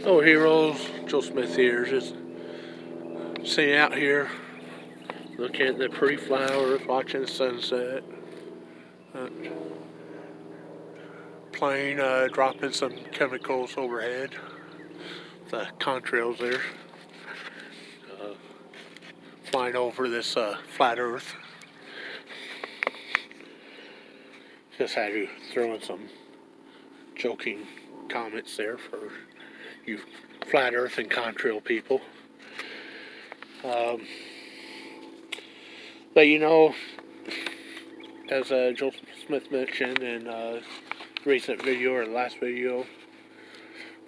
Hello heroes, Joe Smith here, just sitting out here, looking at the pretty flowers, watching the sunset, uh, playing, dropping some chemicals overhead, the contrails there, uh, flying over this flat earth. Just had to throw in some joking comments there for you flat earth and contrail people. Um, but as Joe Smith mentioned in recent video or last video,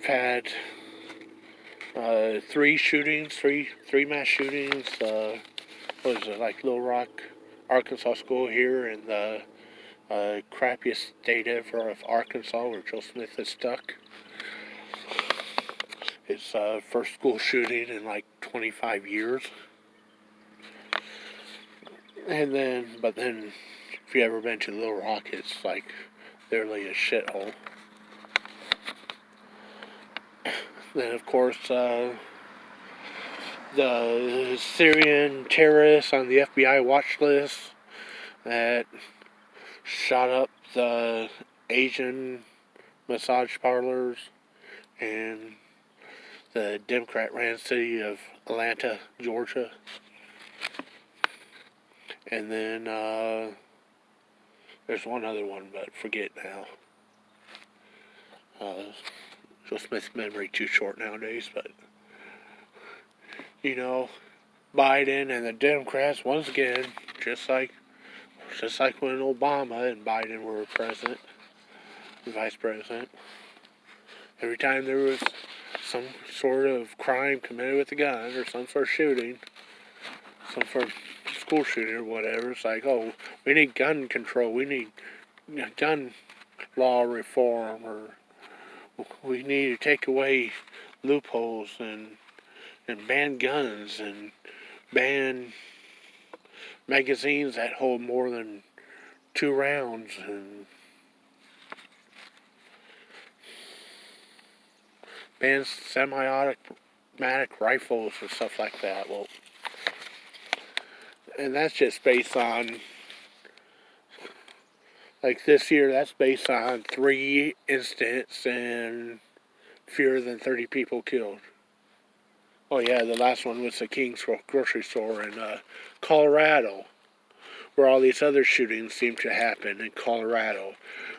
had three mass shootings. What is it, like Little Rock, Arkansas school here in the crappiest state ever of Arkansas, where Joe Smith is stuck. His first school shooting in like 25 years. But then, if you ever been to Little Rock, it's like literally a shithole. Then, of course, the Syrian terrorists on the FBI watch list that shot up the Asian massage parlors in the Democrat-ran city of Atlanta, Georgia. And then there's one other one, but forget now. Joe Smith's memory too short nowadays, but Biden and the Democrats once again, just like when Obama and Biden were president, vice president. Every time there was some sort of crime committed with a gun or some sort of shooting, some sort of school shooting or whatever, it's like, oh, we need gun control, we need gun law reform, or we need to take away loopholes and ban guns and ban magazines that hold more than 2 rounds and ban semi-automatic rifles and stuff like that. Well, and that's just based on, like this year, that's based on 3 incidents and fewer than 30 people killed. Oh yeah, the last one was the King's grocery store in Colorado, where all these other shootings seem to happen in Colorado,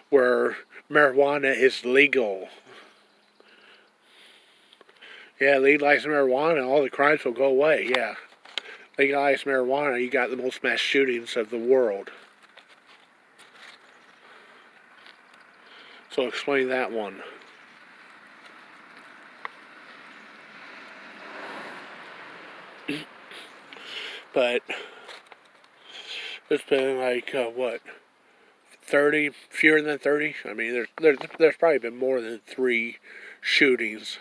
where marijuana is legal. Yeah, legalize marijuana, all the crimes will go away, yeah. Legalize marijuana, you got the most mass shootings of the world. So explain that one. But it's been like, 30, fewer than 30? I mean, there's probably been more than 3 shootings.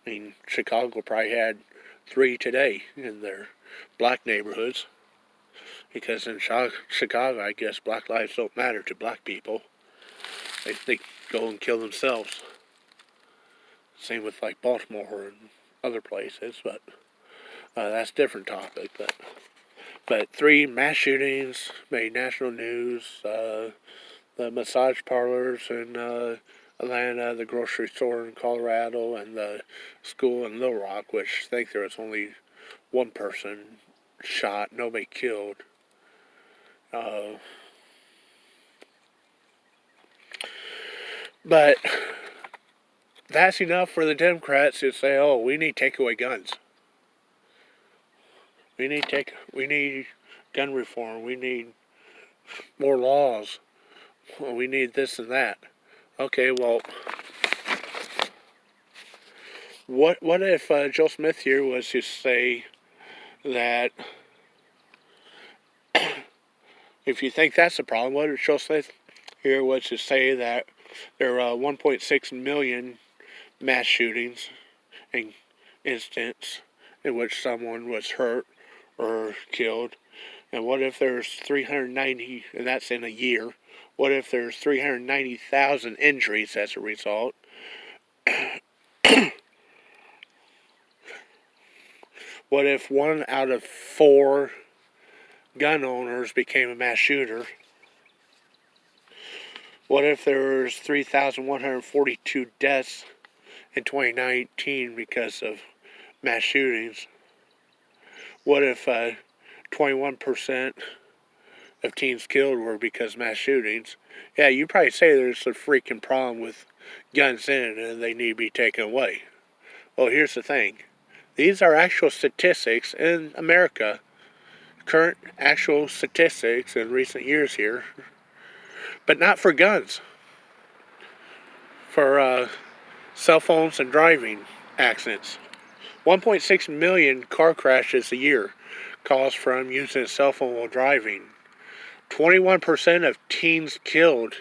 I mean, Chicago probably had 3 today in their black neighborhoods. Because in Chicago, I guess black lives don't matter to black people. They go and kill themselves. Same with like Baltimore and other places, but that's a different topic. But 3 mass shootings made national news. The massage parlors in Atlanta, the grocery store in Colorado, and the school in Little Rock, which I think there was only 1 person shot, nobody killed. But that's enough for the Democrats to say, oh, we need to take away guns. We need gun reform. We need more laws. We need this and that. Okay, well, what if Joe Smith here was to say that if you think that's the problem, what if Joe Smith here was to say that there are 1.6 million mass shootings and incidents in which someone was hurt or killed, and what if there's 390, and that's in a year, what if there's 390,000 injuries as a result? What if 1 out of 4 gun owners became a mass shooter? What if there was 3,142 deaths in 2019 because of mass shootings? What if 21% of teens killed were because of mass shootings? Yeah, you'd probably say there's a freaking problem with guns in it and they need to be taken away. Well, here's the thing. These are actual statistics in America. Current actual statistics in recent years here. But not for guns. For cell phones and driving accidents. 1.6 million car crashes a year caused from using a cell phone while driving. 21% of teens killed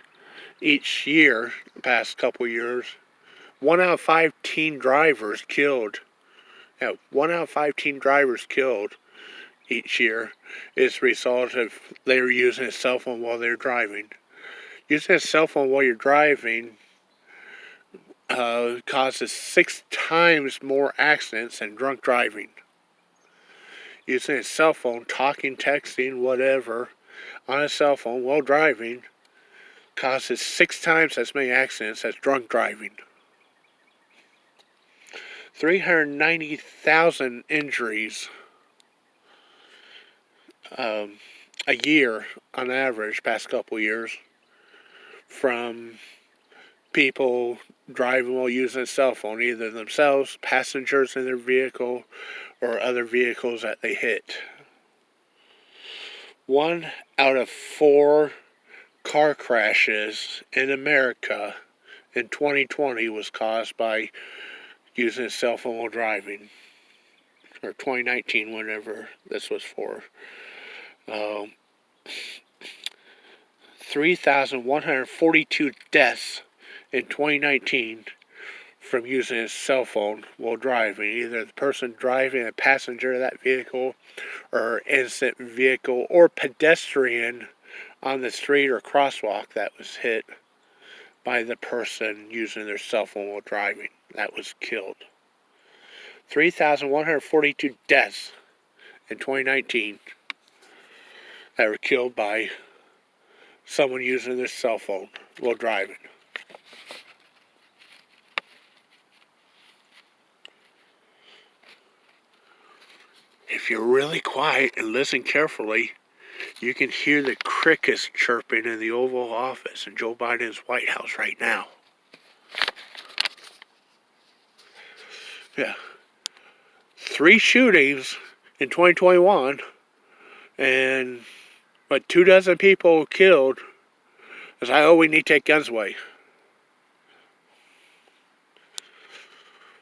each year, the past couple years. 1 out of 5 teen drivers killed. 1 out of 5 teen drivers killed each year is a result of they were using a cell phone while they're driving. Using a cell phone while you're driving causes 6 times more accidents than drunk driving. Using a cell phone, talking, texting, whatever, on a cell phone while driving causes 6 times as many accidents as drunk driving. 390,000 injuries a year on average, past couple years, from people driving while using a cell phone, either themselves, passengers in their vehicle, or other vehicles that they hit. 1 out of 4 car crashes in America in 2020 was caused by using a cell phone while driving. Or 2019, whenever this was for. 3,142 deaths in 2019 from using a cell phone while driving. Either the person driving, a passenger of that vehicle, or innocent vehicle, or pedestrian on the street or crosswalk that was hit by the person using their cell phone while driving. That was killed. 3,142 deaths in 2019 that were killed by someone using their cell phone while driving. If you're really quiet and listen carefully, you can hear the crickets chirping in the Oval Office in Joe Biden's White House right now. Yeah. 3 shootings in 2021 and 24 people killed. As we need to take guns away.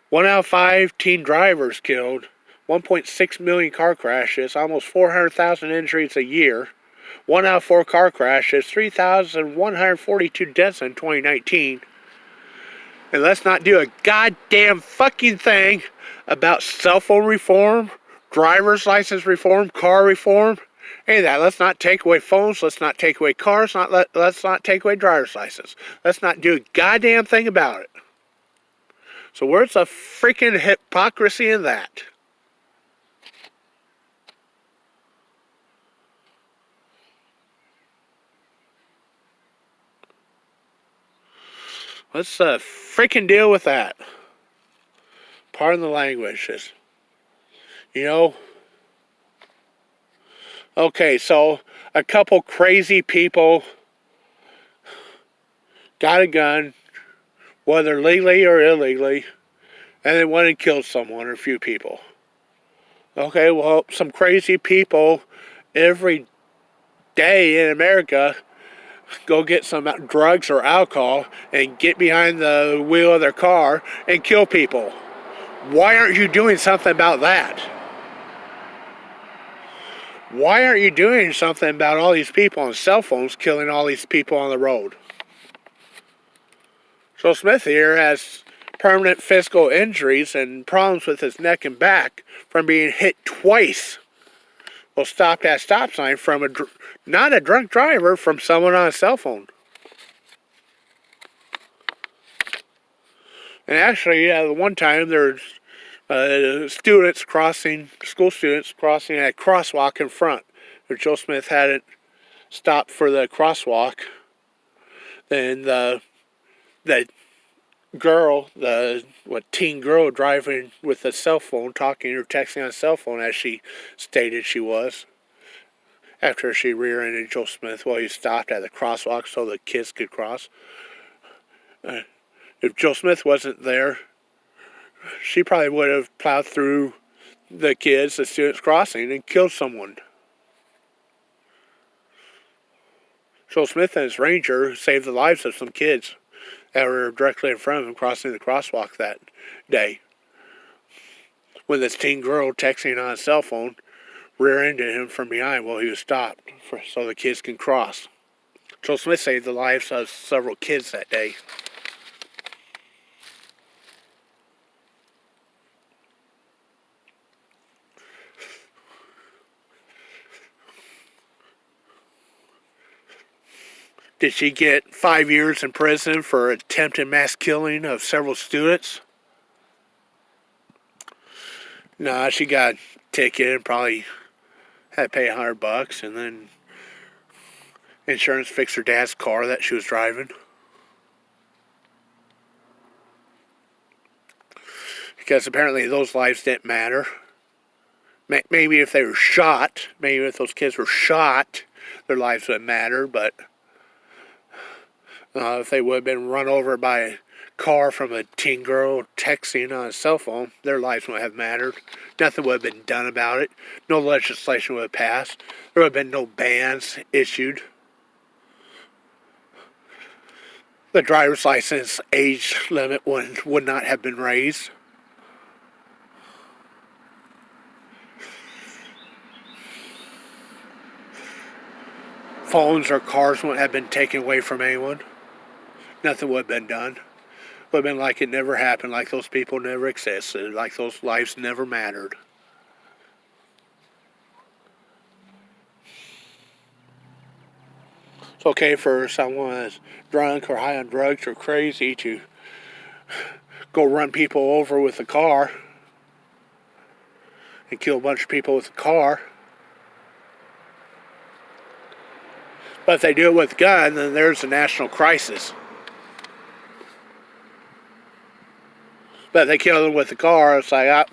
1 out of 5 teen drivers killed. 1.6 million car crashes, almost 400,000 injuries a year. 1 out of 4 car crashes, 3,142 deaths in 2019. And let's not do a goddamn fucking thing about cell phone reform, driver's license reform, car reform, any of that. Let's not take away phones, let's not take away cars, let's not take away driver's license. Let's not do a goddamn thing about it. So where's the freaking hypocrisy in that? Let's freaking deal with that. Pardon the language. Okay, so a couple crazy people got a gun, whether legally or illegally, and they went and killed someone or a few people. Okay, well, some crazy people every day in America go get some drugs or alcohol and get behind the wheel of their car and kill people. Why aren't you doing something about that? Why aren't you doing something about all these people on cell phones killing all these people on the road? So Smith here has permanent physical injuries and problems with his neck and back from being hit twice. Well, stopped at a stop sign from not a drunk driver, from someone on a cell phone. And actually, the one time there's School students crossing at a crosswalk in front. If Joe Smith hadn't stopped for the crosswalk, then the girl, teen girl driving with a cell phone, talking or texting on a cell phone, as she stated she was, after she rear-ended Joe Smith while he stopped at the crosswalk so the kids could cross. If Joe Smith wasn't there, she probably would have plowed through the students crossing, and killed someone. Joe Smith and his ranger saved the lives of some kids that were directly in front of him crossing the crosswalk that day. When this teen girl texting on a cell phone rear-ended him from behind while he was stopped so the kids can cross. Joe Smith saved the lives of several kids that day. Did she get 5 years in prison for attempted mass killing of several students? Nah, she got a ticket and probably had to pay $100, and then insurance fixed her dad's car that she was driving. Because apparently those lives didn't matter. Maybe if they were shot, maybe if those kids were shot, their lives would matter, but if they would have been run over by a car from a teen girl texting on a cell phone, their lives wouldn't have mattered. Nothing would have been done about it. No legislation would have passed. There would have been no bans issued. The driver's license age limit would not have been raised. Phones or cars wouldn't have been taken away from anyone. Nothing would have been done. It would have been like it never happened, like those people never existed, like those lives never mattered. It's okay for someone that's drunk or high on drugs or crazy to go run people over with a car and kill a bunch of people with a car. But if they do it with a gun, then there's a national crisis. But if they kill them with a car, it's like,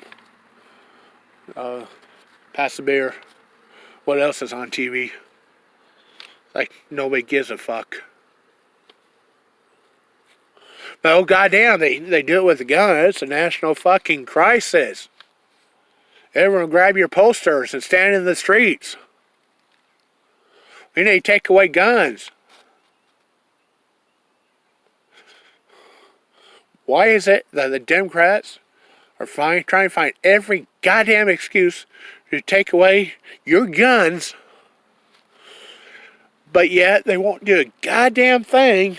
pass the beer. What else is on TV? Like, nobody gives a fuck. But oh goddamn, they do it with a gun. It's a national fucking crisis. Everyone grab your posters and stand in the streets. We need to take away guns. Why is it that the Democrats are trying to find every goddamn excuse to take away your guns, but yet they won't do a goddamn thing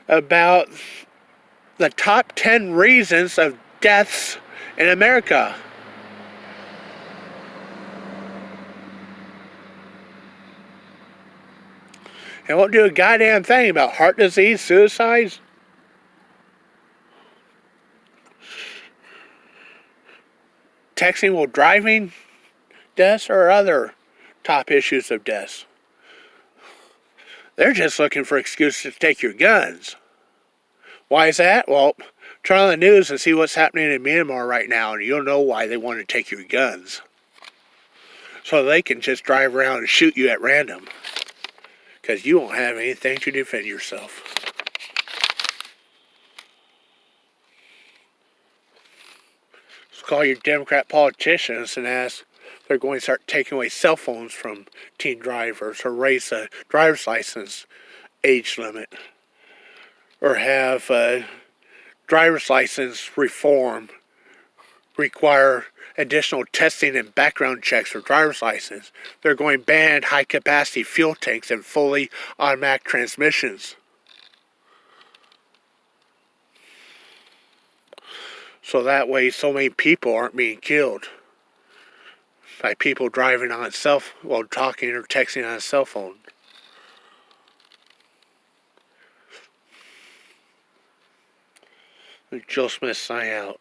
about the top 10 reasons of deaths in America? They won't do a goddamn thing about heart disease, suicides, texting while driving deaths, or other top issues of deaths. They're just looking for excuses to take your guns. Why is that? Well, turn on the news and see what's happening in Myanmar right now, and you'll know why they want to take your guns. So they can just drive around and shoot you at random. Because you won't have anything to defend yourself. So call your Democrat politicians and ask if they're going to start taking away cell phones from teen drivers, or raise the driver's license age limit, or have driver's license reform require additional testing and background checks for driver's license. They're going to ban high-capacity fuel tanks and fully automatic transmissions. So that way so many people aren't being killed by people driving on while talking or texting on a cell phone. Joe Smith, sign out.